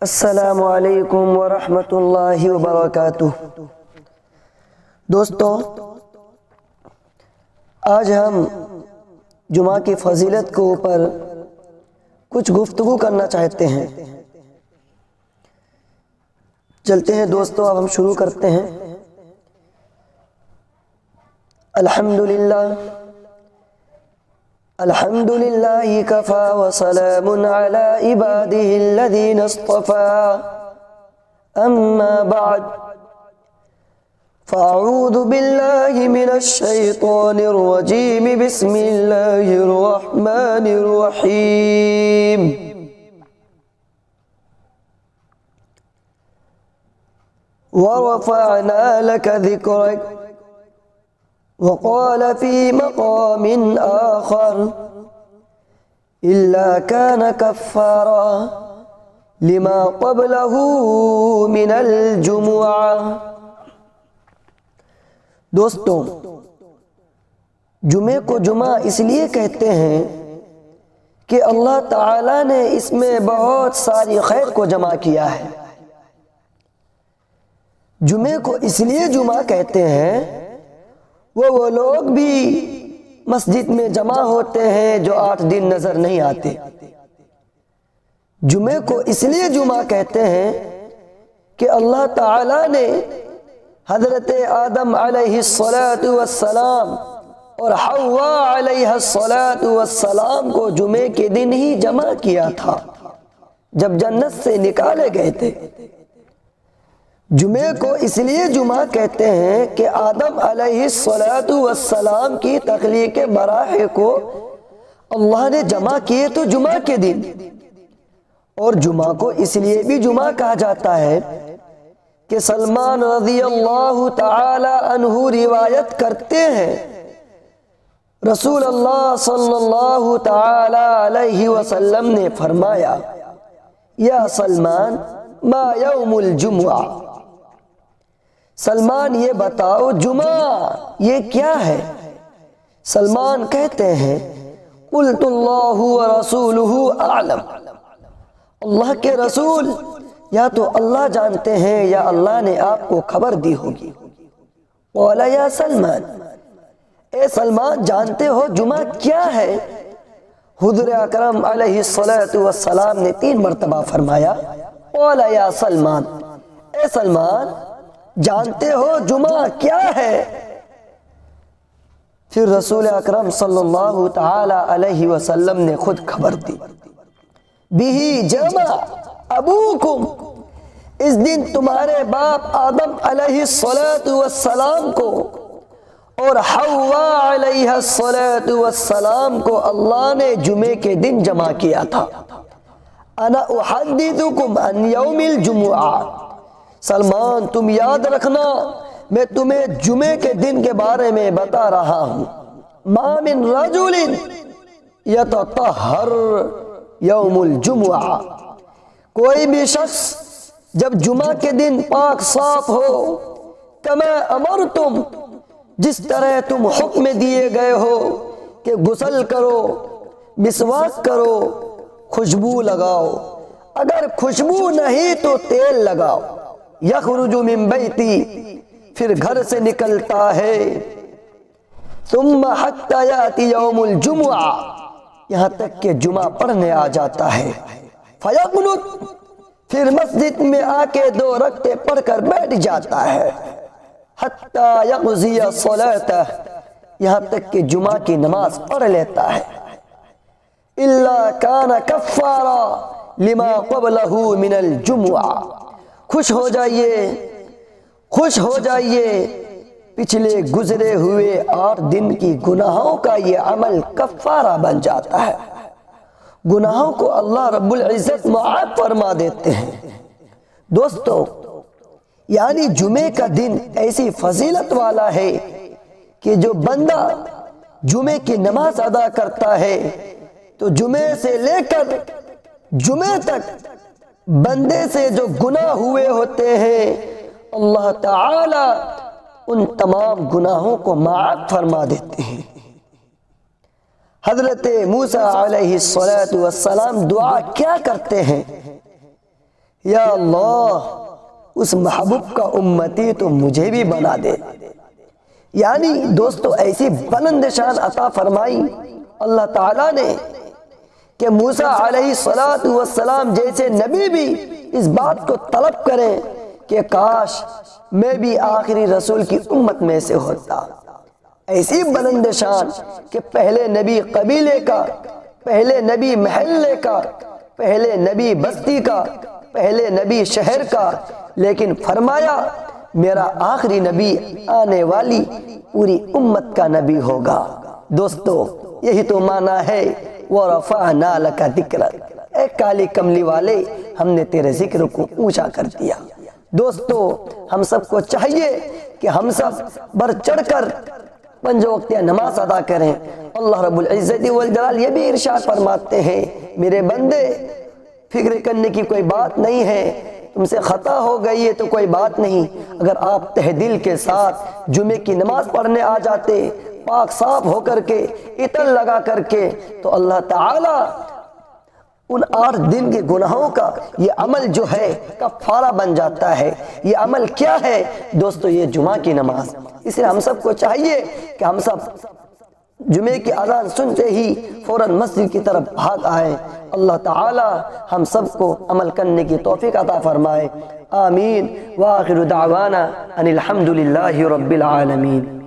السلام علیکم ورحمۃ اللہ وبرکاتہ۔ دوستوں، آج ہم جمعہ کی فضیلت کے اوپر کچھ گفتگو کرنا چاہتے ہیں۔ چلتے ہیں دوستوں، اب ہم شروع کرتے ہیں۔ الحمدللہ کفا وسلام علی عبادہ الذین اصطفى، اما بعد فاعوذ باللہ من الشیطان الرجیم، بسم اللہ الرحمن الرحیم۔ ورفعنا لك ذکرک وقال في مقام آخر إلا كان كفارا لما قبله من الجمعة۔ دوستوں، جمعے کو جمعہ اس لیے کہتے ہیں کہ اللہ تعالیٰ نے اس میں بہت ساری خیر کو جمع کیا ہے۔ جمعے کو اس لیے جمعہ کہتے ہیں، وہ لوگ بھی مسجد میں جمع ہوتے ہیں جو 8 دن نظر نہیں آتے۔ جمعے کو اس لیے جمعہ کہتے ہیں کہ اللہ تعالیٰ نے حضرت آدم علیہ السلام اور حوا علیہ السلام کو جمعے کے دن ہی جمع کیا تھا جب جنت سے نکالے گئے تھے۔ جمعے کو اس لیے جمعہ کہتے ہیں کہ آدم علیہ السلام کی تخلیق مراحل کو اللہ نے جمع کیے تو جمعہ کے دن، اور جمعہ کو اس لیے بھی جمعہ کہا جاتا ہے کہ سلمان رضی اللہ تعالی عنہ روایت کرتے ہیں، رسول اللہ صلی اللہ تعالی علیہ وسلم نے فرمایا، یا سلمان ما یوم الجمعہ، سلمان یہ بتاؤ جمعہ یہ کیا ہے؟ سلمان کہتے ہیں، قلت اللہ ورسولہ اعلم، اللہ کے رسول یا تو اللہ جانتے ہیں یا اللہ نے آپ کو خبر دی ہوگی۔ قال یا سلمان، اے سلمان جانتے ہو جمعہ کیا ہے؟ حضور اکرم علیہ السلام نے 3 مرتبہ فرمایا، قال یا سلمان، اے سلمان جانتے ہو جمعہ کیا ہے؟ پھر رسول اکرم صلی اللہ تعالی علیہ وسلم نے خود خبر دی، بِهِ جمع ابوکم، اس دن تمہارے باپ آدم علیہ السلام کو اور حوا علیہ السلام کو اللہ نے جمعے کے دن جمع کیا تھا۔ انا احدثکم عن یوم الجمعہ، سلمان تم یاد رکھنا میں تمہیں جمعے کے دن کے بارے میں بتا رہا ہوں۔ ما من رجل یتطہر یوم الجمعہ، کوئی بھی شخص جب جمعہ کے دن پاک صاف ہو، کما امرتم، جس طرح تم حکم دیے گئے ہو کہ غسل کرو، مسواک کرو، خوشبو لگاؤ، اگر خوشبو نہیں تو تیل لگاؤ، یخرج من بیتی، پھر گھر سے نکلتا ہے، ثم حتی یاتی یوم الجمعہ، یہاں تک کہ جمعہ پڑھنے آ جاتا ہے، فیقنت، پھر مسجد میں آ کے 2 رکعتیں پڑھ کر بیٹھ جاتا ہے، حتی یقضی الصلاۃ، یہاں تک کہ جمعہ کی نماز پڑھ لیتا ہے، الا کان کفارا لما قبلہ من الجمعہ، خوش ہو جائیے پچھلے گزرے ہوئے 8 دن کی گناہوں کا یہ عمل کفارہ بن جاتا ہے، گناہوں کو اللہ رب العزت معاف فرما دیتے ہیں۔ دوستو، یعنی جمعے کا دن ایسی فضیلت والا ہے کہ جو بندہ جمعے کی نماز ادا کرتا ہے تو جمعے سے لے کر جمعے تک بندے سے جو گناہ ہوئے ہوتے ہیں اللہ تعالی ان تمام گناہوں کو معاف فرما دیتے ہیں۔ حضرت موسیٰ علیہ السلام دعا کیا کرتے ہیں یا اللہ اس محبوب کا امتی تو مجھے بھی بنا دے۔ یعنی دوستو ایسی بلند شان عطا فرمائی اللہ تعالیٰ نے کہ موسیٰ علیہ السلام جیسے نبی بھی اس بات کو طلب کریں کہ کاش میں بھی آخری رسول کی امت میں سے ہوتا۔ ایسی بلند شان کہ پہلے نبی قبیلے کا، پہلے نبی محلے کا، پہلے نبی بستی کا، پہلے نبی شہر کا، لیکن فرمایا میرا آخری نبی آنے والی پوری امت کا نبی ہوگا۔ دوستو یہی تو معنی ہے وَرَفَعْنَا لَكَ ذِكْرَكَ، اے کالی کملی والے ہم نے تیرے ذکر کو اونچا کر دیا۔ دوستو ہم سب کو چاہیے کہ ہم سب بڑھ چڑھ کر 5 وقت نماز ادا کریں۔ اللہ رب العزت والجلال یہ بھی ارشاد فرماتے ہیں میرے بندے فکر کرنے کی کوئی بات نہیں ہے، تم سے خطا ہو گئی ہے تو کوئی بات نہیں، اگر آپ تہ دل کے ساتھ جمعے کی نماز پڑھنے آ جاتے پاک صاف ہو کر کے عطر لگا کر کے تو اللہ تعالی ان 8 دن کے گناہوں کا یہ عمل جو ہے کفارہ بن جاتا ہے۔ یہ عمل کیا ہے دوستو؟ یہ جمعہ کی نماز۔ اس لیے ہم سب کو چاہیے کہ ہم سب جمعے کی اذان سنتے ہی فوراً مسجد کی طرف بھاگ آئیں۔ اللہ تعالی ہم سب کو عمل کرنے کی توفیق عطا فرمائے۔ آمین۔ وآخر دعوانا ان الحمد للہ رب العالمین۔